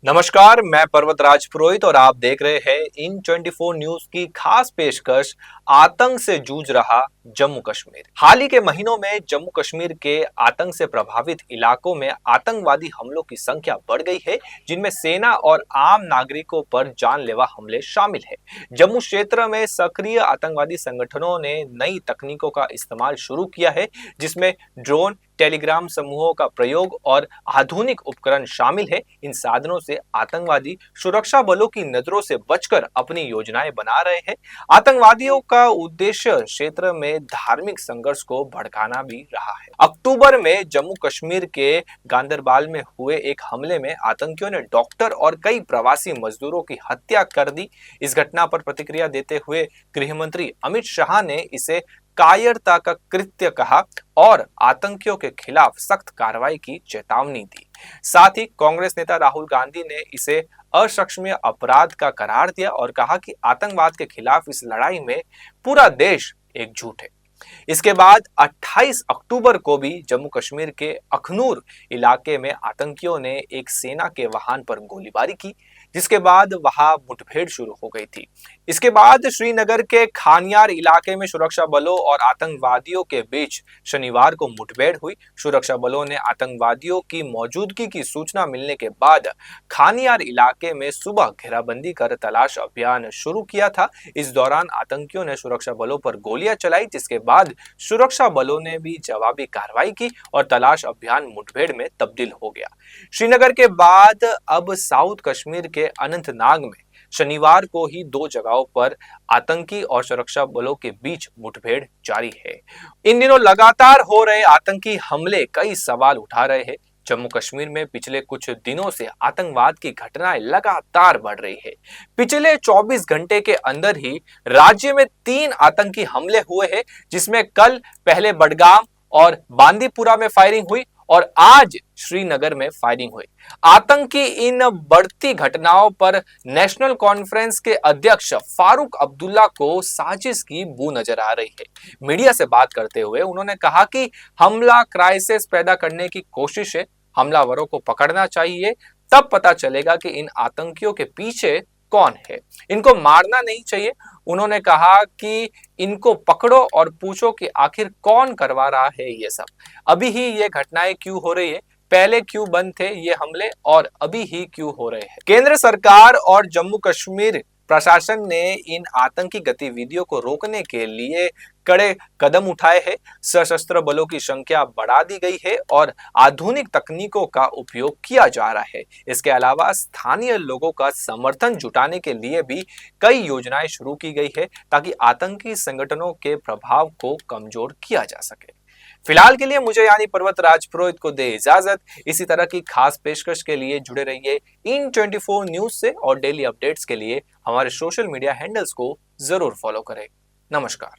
नमस्कार, मैं पर्वतराज पुरोहित और आप देख रहे हैं इन 24 न्यूज की खास पेशकश। आतंक से जूझ रहा जम्मू कश्मीर। हाल ही के महीनों में जम्मू कश्मीर के आतंक से प्रभावित इलाकों में आतंकवादी हमलों की संख्या बढ़ गई है, जिनमें सेना और आम नागरिकों पर जानलेवा हमले शामिल है। जम्मू क्षेत्र में सक्रिय आतंकवादी संगठनों ने नई तकनीकों का इस्तेमाल शुरू किया है, जिसमें ड्रोन, टेलीग्राम समूहों का प्रयोग और आधुनिक उपकरण शामिल है। इन साधनों से आतंकवादी सुरक्षा बलों की नजरों से बचकर अपनी योजनाएं बना रहे हैं। आतंकवादियों का उद्देश्य क्षेत्र में धार्मिक संघर्ष को भड़काना भी रहा है। अक्टूबर में जम्मू कश्मीर के गांदरबाल में हुए एक हमले में आतंकियों ने डॉक्टर और कई प्रवासी मजदूरों की हत्या कर दी। इस घटना पर प्रतिक्रिया देते हुए गृह मंत्री अमित शाह ने इसे कायरता का कृत्य कहा और आतंकियों के खिलाफ सख्त कार्रवाई की चेतावनी दी। साथ ही कांग्रेस नेता राहुल गांधी ने इसे अक्षम्य अपराध का करार दिया और कहा कि आतंकवाद के खिलाफ इस लड़ाई में पूरा देश एकजुट है। इसके बाद 28 अक्टूबर को भी जम्मू कश्मीर के अखनूर इलाके में आतंकियों ने एक सेना के वाहन पर गोलीबारी की, जिसके बाद वहां मुठभेड़ शुरू हो गई थी। इसके बाद श्रीनगर के खानियार इलाके में सुरक्षा बलों और आतंकवादियों के बीच शनिवार को मुठभेड़ हुई। सुरक्षा बलों ने आतंकवादियों की मौजूदगी की सूचना मिलने के बाद खानियार इलाके में सुबह घेराबंदी कर तलाश अभियान शुरू किया था। इस दौरान आतंकियों ने सुरक्षा बलों पर गोलियां चलाई, जिसके बाद सुरक्षा बलों ने भी जवाबी कार्रवाई की और तलाश अभियान मुठभेड़ में तब्दील हो गया। श्रीनगर के बाद अब साउथ कश्मीर के अनंतनाग में शनिवार को ही 2 जगहों पर आतंकी और सुरक्षा बलों के बीच मुठभेड़ जारी है। इन दिनों लगातार हो रहे आतंकी हमले कई सवाल उठा रहे हैं। जम्मू कश्मीर में पिछले कुछ दिनों से आतंकवाद की घटनाएं लगातार बढ़ रही है। पिछले 24 घंटे के अंदर ही राज्य में 3 आतंकी हमले हुए हैं, जिसमें कल पहले बडगाम और बांदीपुरा में फायरिंग हुई और आज श्रीनगर में फायरिंग हुई। आतंकी इन बढ़ती घटनाओं पर नेशनल कॉन्फ्रेंस के अध्यक्ष फारूक अब्दुल्ला को साजिश की बू नजर आ रही है। मीडिया से बात करते हुए उन्होंने कहा कि हमला क्राइसिस पैदा करने की कोशिश है। हमलावरों को पकड़ना चाहिए, तब पता चलेगा कि इन आतंकियों के पीछे कौन है। इनको मारना नहीं चाहिए। उन्होंने कहा कि इनको पकड़ो और पूछो कि आखिर कौन करवा रहा है ये सब। अभी ही ये घटनाएं क्यों हो रही है, पहले क्यों बंद थे ये हमले और अभी ही क्यों हो रहे हैं। केंद्र सरकार और जम्मू कश्मीर प्रशासन ने इन आतंकी गतिविधियों को रोकने के लिए कड़े कदम उठाए हैं। सशस्त्र बलों की संख्या बढ़ा दी गई है और आधुनिक तकनीकों का उपयोग किया जा रहा है। इसके अलावा स्थानीय लोगों का समर्थन जुटाने के लिए भी कई योजनाएं शुरू की गई है, ताकि आतंकी संगठनों के प्रभाव को कमजोर किया जा सके। फिलहाल के लिए मुझे यानी पर्वतराज पुरोहित को दे इजाजत। इसी तरह की खास पेशकश के लिए जुड़े रहिए इन 24 न्यूज से और डेली अपडेट्स के लिए हमारे सोशल मीडिया हैंडल्स को जरूर फॉलो करें। नमस्कार।